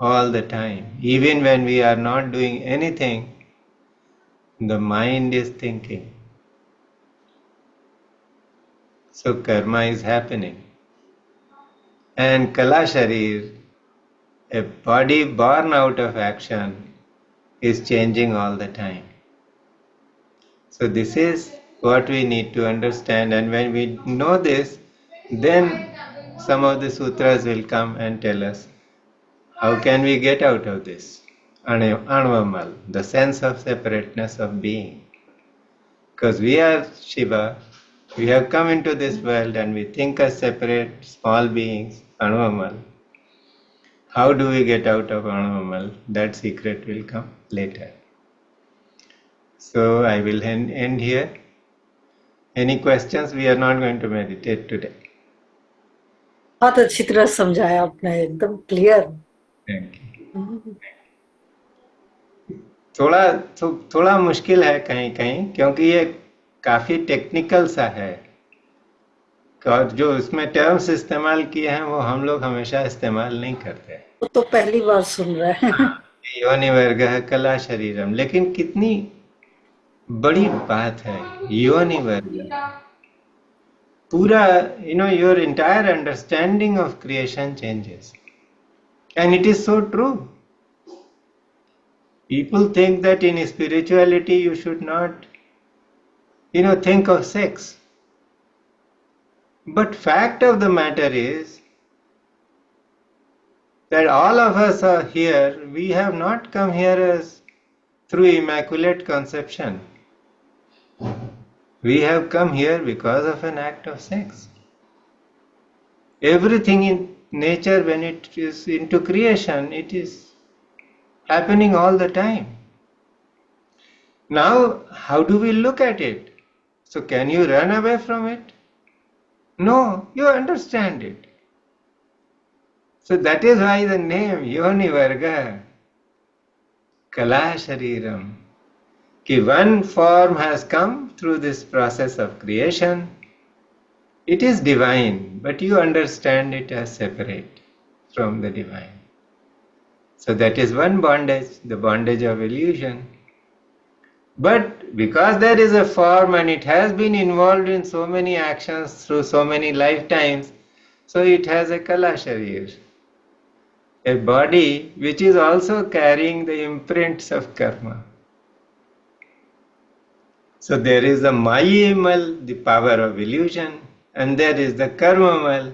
all the time. Even when we are not doing anything, the mind is thinking. So karma is happening. And kala sharir, a body born out of action, is changing all the time. So this is what we need to understand, and when we know this, then some of the sutras will come and tell us how can we get out of this anvamal, the sense of separateness of being. Because we are Shiva, we have come into this world and we think as separate small beings, anvamal. How do we get out of anvamal? That secret will come later. So I will end here. Any questions? We are not going to meditate today. बहुत अच्छी तरह समझाया आपने, एकदम clear. Thank you. थोड़ा मुश्किल है कहीं कहीं, क्योंकि ये काफी टेक्निकल सा है और जो इसमें टर्म्स इस्तेमाल किए हैं वो हम लोग हमेशा इस्तेमाल नहीं करते। वो तो पहली बार सुन रहे हैं। योनि वर्ग कला शरीरम, लेकिन कितनी बड़ी बात है योनि वर्ग। पूरा your entire understanding of creation changes, and it is so true. People think that in spirituality you should not think of sex, but fact of the matter is that all of us are here. We have not come here as through immaculate conception. We have come here because of an act of sex. Everything in nature, when it is into creation, it is happening all the time. Now, how do we look at it? So can you run away from it? No, you understand it. So that is why the name Yoni Varga, Kala Shariram, ki one form has come through this process of creation. It is divine, but you understand it as separate from the divine. So that is one bondage, the bondage of illusion. But because there is a form and it has been involved in so many actions through so many lifetimes, so it has a kala sharir, a body which is also carrying the imprints of karma. So there is the Mayimal, the power of illusion, and there is the Karmamal,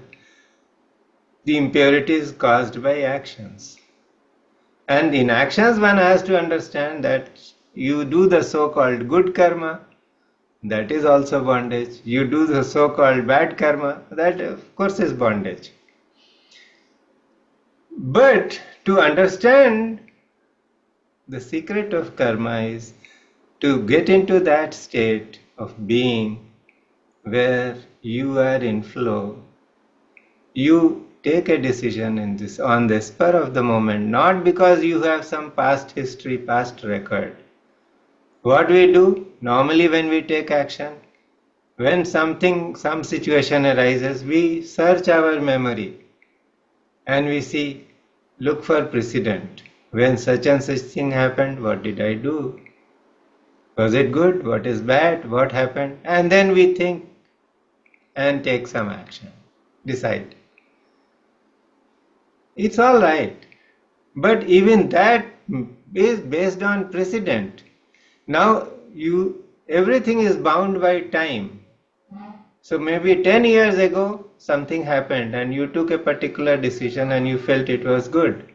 the impurities caused by actions. And in actions, one has to understand that you do the so-called good karma, that is also bondage. You do the so-called bad karma, that of course is bondage. But to understand the secret of karma is to get into that state of being where you are in flow. You take a decision in this on the spur of the moment, not because you have some past history, past record. What we do normally when we take action, when some situation arises, we search our memory and we see, look for precedent. When such and such thing happened, what did I do? Was it good? What is bad? What happened? And then we think and take some action. Decide. It's all right. But even that is based on precedent. Now everything is bound by time. So maybe 10 years ago something happened and you took a particular decision and you felt it was good.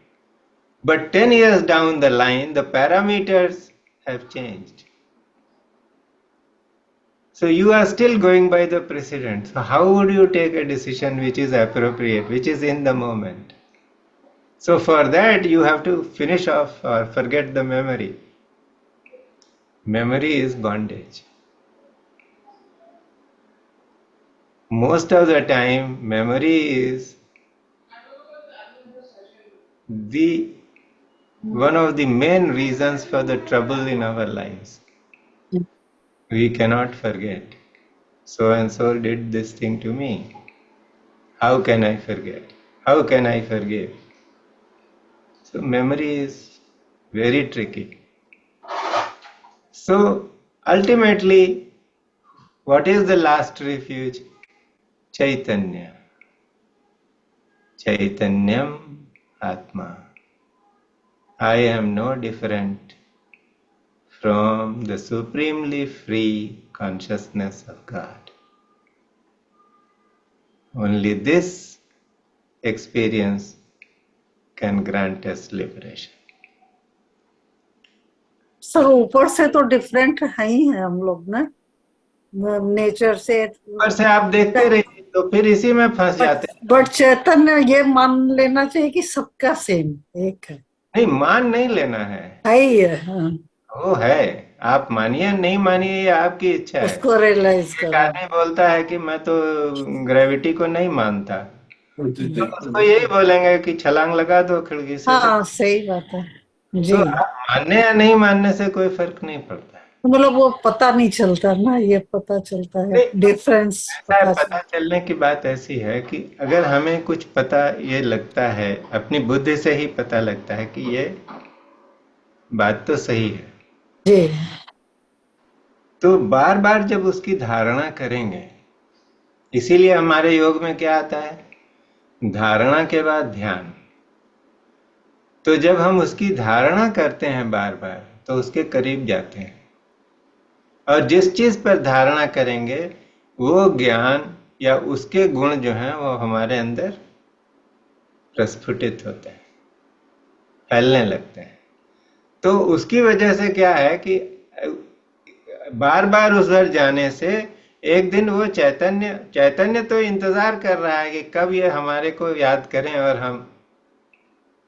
But 10 years down the line, the parameters have changed. So you are still going by the precedent. So how would you take a decision which is appropriate, which is in the moment? So for that you have to finish off or forget the memory. Memory is bondage. Most of the time, memory is one of the main reasons for the trouble in our lives. We cannot forget. So and so did this thing to me. How can I forget? How can I forgive? So memory is very tricky. So ultimately, what is the last refuge? Chaitanya. Chaitanyam Atma. I am no different from the supremely free consciousness of God. Only this experience can grant us liberation. Sir ऊपर से तो different है ही है हम लोग ना, nature से। ऊपर से आप देखते रहिए तो फिर इसी में फंस जाते हैं। बट चैतन्य ये मान लेना चाहिए कि सबका सेम एक है। नहीं, मान नहीं लेना है ही है। हाँ। वो है, आप मानिए नहीं मानिए ये आपकी इच्छा है। उसको रियलाइज एक आदमी बोलता है कि मैं तो ग्रेविटी को नहीं मानता, तो उसको यही बोलेंगे कि छलांग लगा दो खिड़की से। हाँ सही बात है जी। तो आप मानने या नहीं मानने से कोई फर्क नहीं पड़ता। मतलब वो पता नहीं चलता ना, ये पता चलता है डिफरेंस। पता चलने की बात ऐसी है कि अगर हमें कुछ पता ये लगता है, अपनी बुद्धि से ही पता लगता है कि ये बात तो सही है जी, तो बार बार जब उसकी धारणा करेंगे, इसीलिए हमारे योग में क्या आता है, धारणा के बाद ध्यान। तो जब हम उसकी धारणा करते हैं बार बार तो उसके करीब जाते हैं, और जिस चीज पर धारणा करेंगे वो ज्ञान या उसके गुण जो हैं वो हमारे अंदर प्रस्फुटित होते हैं, फैलने लगते हैं। तो उसकी वजह से क्या है कि बार बार उधर जाने से एक दिन वो चैतन्य तो इंतजार कर रहा है कि कब ये हमारे को याद करें और हम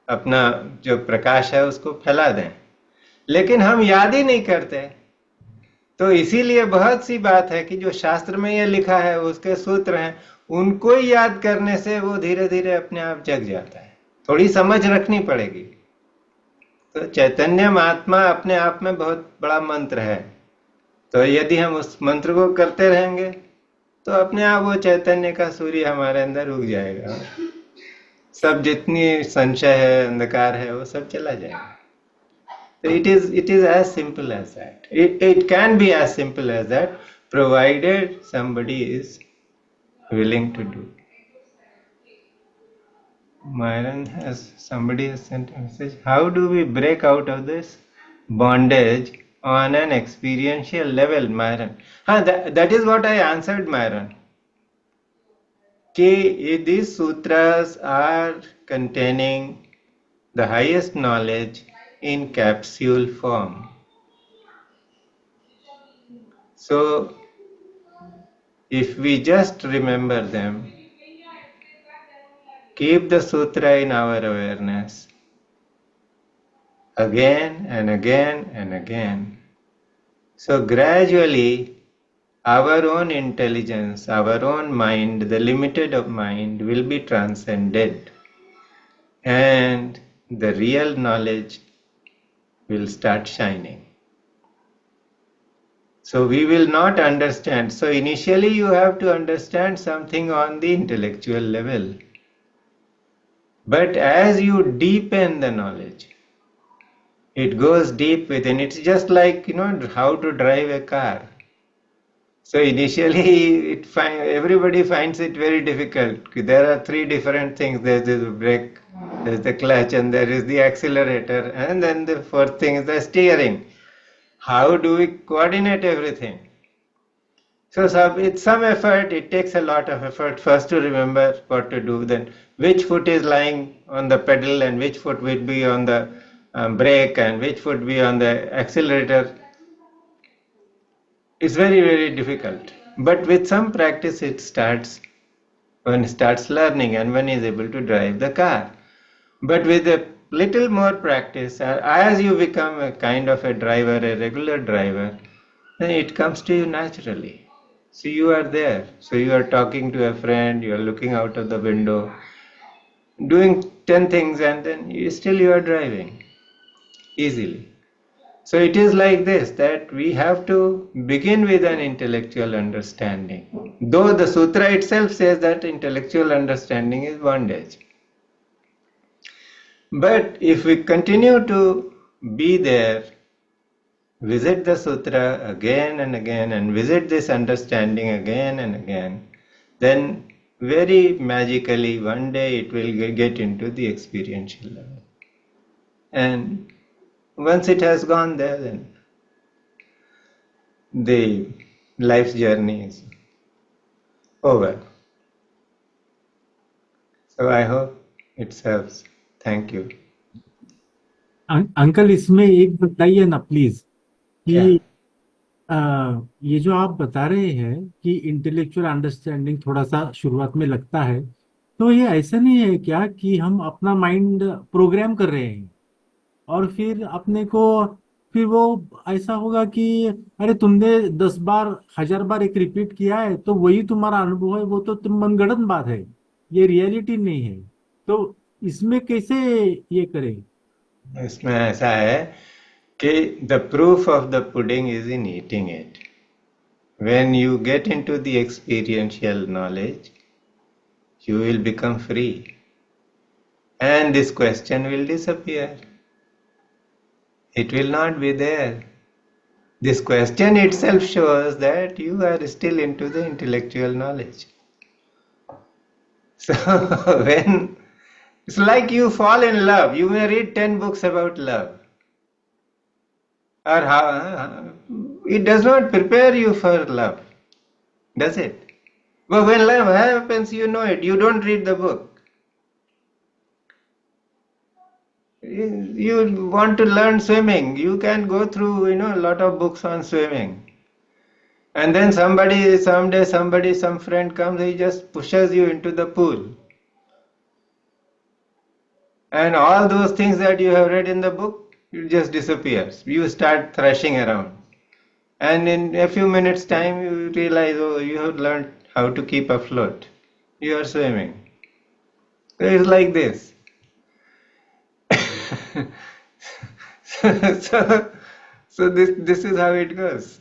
अपना जो प्रकाश है उसको फैला दें, लेकिन हम याद ही नहीं करते। तो इसीलिए बहुत सी बात है कि जो शास्त्र में ये लिखा है उसके सूत्र हैं, उनको ही याद करने से वो धीरे धीरे अपने आप जग जाता है। थोड़ी समझ रखनी पड़ेगी। तो चैतन्य महात्मा अपने आप में बहुत बड़ा मंत्र है, तो यदि हम उस मंत्र को करते रहेंगे तो अपने आप वो चैतन्य का सूर्य हमारे अंदर उग जाएगा, सब जितनी संशय है, अंधकार है, वो सब चला जाएगा। So it is as simple as that. It can be as simple as that, provided somebody is willing to do. Somebody has sent a message. How do we break out of this bondage on an experiential level, Myron. That is what I answered, Myron. These sutras are containing the highest knowledge in capsule form. So, if we just remember them, keep the sutra in our awareness again and again and again. So, gradually, our own intelligence, our own mind, the limited of mind, will be transcended, and the real knowledge will start shining. So we will not understand. So initially you have to understand something on the intellectual level. But as you deepen the knowledge, it goes deep within. It's just like, how to drive a car. So initially everybody finds it very difficult. There are three different things. There's the brake, there's the clutch, and there is the accelerator. And then the fourth thing is the steering. How do we coordinate everything? So it's some effort, it takes a lot of effort first to remember what to do, then which foot is lying on the pedal and which foot will be on the brake and which foot will be on the accelerator. It's very, very difficult. But with some practice one starts learning and one is able to drive the car. But with a little more practice, as you become a kind of a driver, a regular driver, then it comes to you naturally. So you are there. So you are talking to a friend, you are looking out of the window, doing 10 things, and then you are driving easily. So it is like this, that we have to begin with an intellectual understanding. Though the sutra itself says that intellectual understanding is bondage. But if we continue to be there, visit the sutra again and again, and visit this understanding again and again, then very magically one day it will get into the experiential level. And once it has gone there, then the life's journey is over. So I hope it serves. Thank you. Uncle इसमें एक बताइए ना please क्या? कि ये जो आप बता रहे हैं कि इंटेलेक्चुअल अंडरस्टैंडिंग थोड़ा सा शुरुआत में लगता है, तो ये ऐसा नहीं है क्या कि हम अपना माइंड प्रोग्राम कर रहे हैं और फिर अपने को फिर वो ऐसा होगा कि अरे तुमने 10 बार 1000 बार एक रिपीट किया है तो वही तुम्हारा अनुभव है, वो तो तुम मनगढ़ंत बात है, ये रियलिटी नहीं है। तो इसमें कैसे ये करें? इसमें ऐसा है कि the proof of the pudding is in eating it. When you get into the experiential knowledge, you will become free. And this question will disappear. It will not be there. This question itself shows that you are still into the intellectual knowledge. So when it's like you fall in love, you may read 10 books about love. Or how it does not prepare you for love, does it? But when love happens, you know it. You don't read the book. You want to learn swimming, you can go through a lot of books on swimming. And then some friend comes, he just pushes you into the pool. And all those things that you have read in the book, it just disappears. You start thrashing around. And in a few minutes time, you realize, oh, you have learned how to keep afloat. You are swimming. So it's like this. so this is how it goes.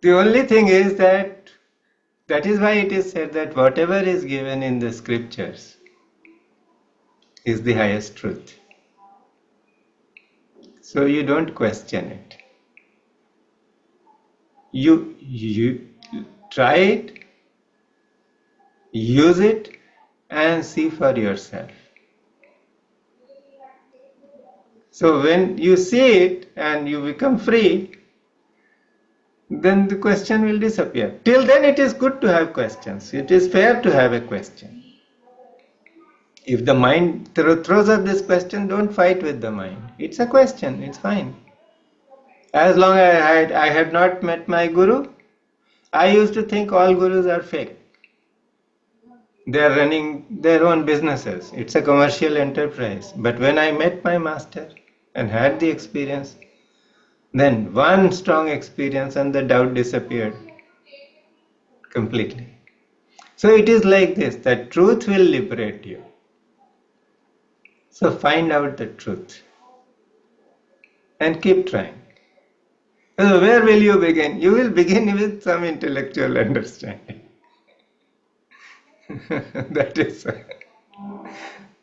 The only thing is that is why it is said that whatever is given in the scriptures is the highest truth. So you don't question it. You try it, use it, and see for yourself. So when you see it and you become free, then the question will disappear. Till then, it is good to have questions. It is fair to have a question. If the mind throws up this question, don't fight with the mind. It's a question, it's fine. As long as I had not met my guru, I used to think all gurus are fake. They are running their own businesses. It's a commercial enterprise. But when I met my master and had the experience, then one strong experience and the doubt disappeared completely. So it is like this, that truth will liberate you. So find out the truth and keep trying. So where will you begin? You will begin with some intellectual understanding. That is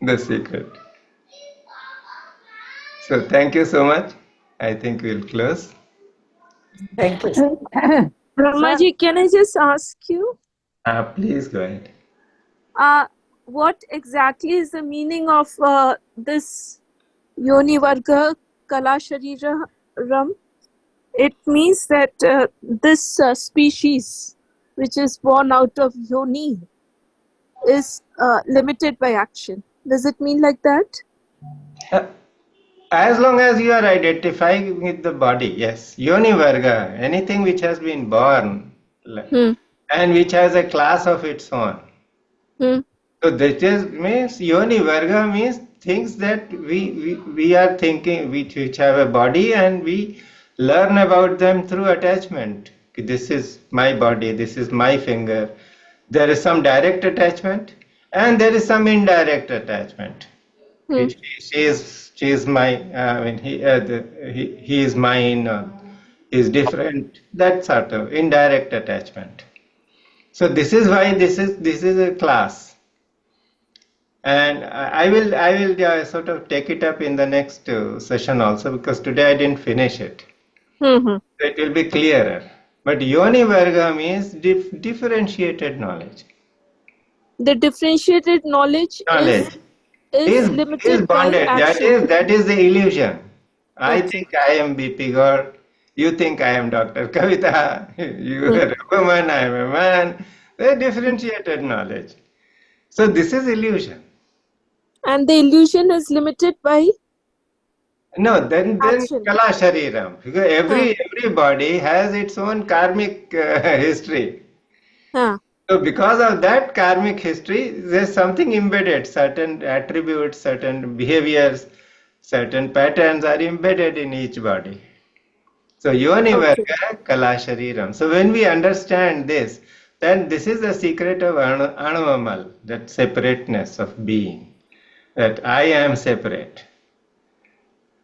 the secret. So thank you so much. I think we'll close. Thank you. Brahmaji, can I just ask you, Please go ahead. what exactly is the meaning of this Yoni Varga Kala Shariram? It means that this species, which is born out of Yoni, is limited by action. Does it mean like that? Uh, As long as you are identifying with the body, yes. Yoni Varga, anything which has been born and which has a class of its own. So that means Yoni Varga means things that we are thinking, which have a body, and we learn about them through attachment. This is my body, this is my finger. There is some direct attachment and there is some indirect attachment. She is my, he is mine, he is different, that sort of indirect attachment. So this is why this is a class. And I will sort of take it up in the next session also, because today I didn't finish it. So it will be clearer. But Yoni Varga means differentiated knowledge. The differentiated knowledge is limited by bonded. action. That is the illusion. I Okay. think I am BP Gaur. You think I am Dr. Kavita. You are a woman. I am a man. They differentiated knowledge. So this is illusion. And the illusion is limited by No, then action. Kala Shariram. Because every body has its own karmic history. So because of that karmic history, there's something embedded, certain attributes, certain behaviors, certain patterns are embedded in each body. So Yoni Varga Kala Shariram. So when we understand this, then this is the secret of Anuvamal, that separateness of being, that I am separate.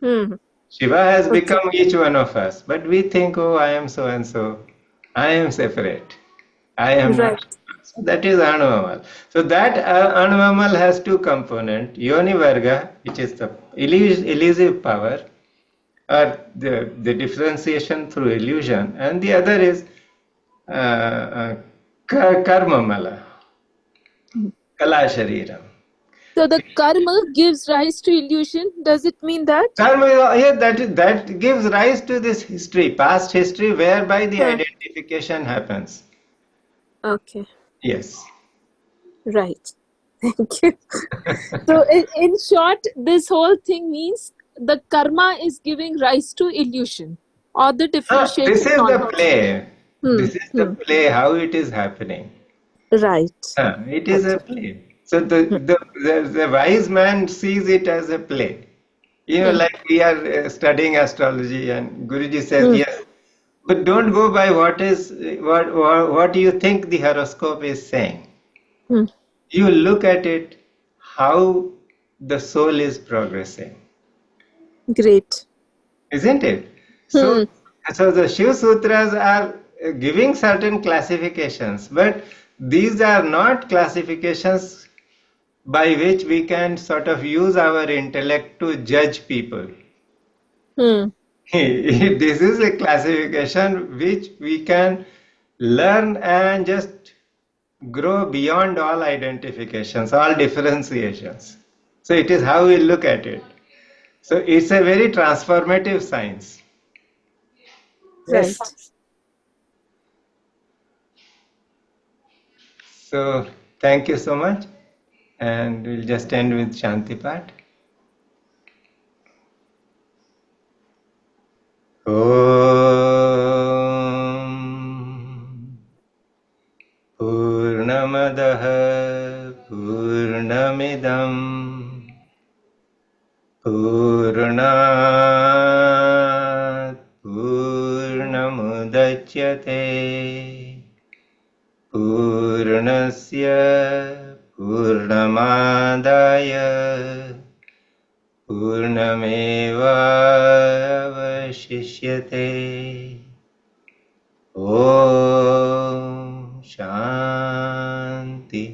Shiva has become each one of us, but we think, oh, I am so and so, I am separate. I am not. So that is Anuvamal. So that Anuvamal has two components, Yoni Varga, which is the elusive power, or the differentiation through illusion, and the other is Karma Mala, Kala Shariram. So the karma gives rise to illusion. Does it mean that? Karma, yeah, that gives rise to this history, past history, whereby the identification happens. Okay. Yes. Right. Thank you. So in short, this whole thing means the karma is giving rise to illusion or the differentiated This is the knowledge. play. This is the play, how it is happening. Right. It is a play. So the wise man sees it as a play. You know, like we are studying astrology, and Guruji says, yes, but don't go by what you think the horoscope is saying. You look at it, how the soul is progressing. Great. Isn't it? So the Shiva Sutras are giving certain classifications, but these are not classifications by which we can sort of use our intellect to judge people. This is a classification which we can learn and just grow beyond all identifications, all differentiations. So it is how we look at it. So it's a very transformative science. Right. So thank you so much, and we'll just end with Shanti Pat. Om Purnamadah Purnamidam Purnat Purnamudachyate Purnasya Purnamadaya Purnamevavashishyate. Om Shanti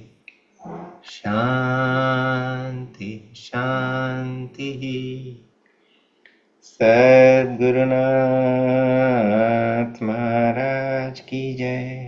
Shanti Shanti. Sadgurunath Maharaj ki jai.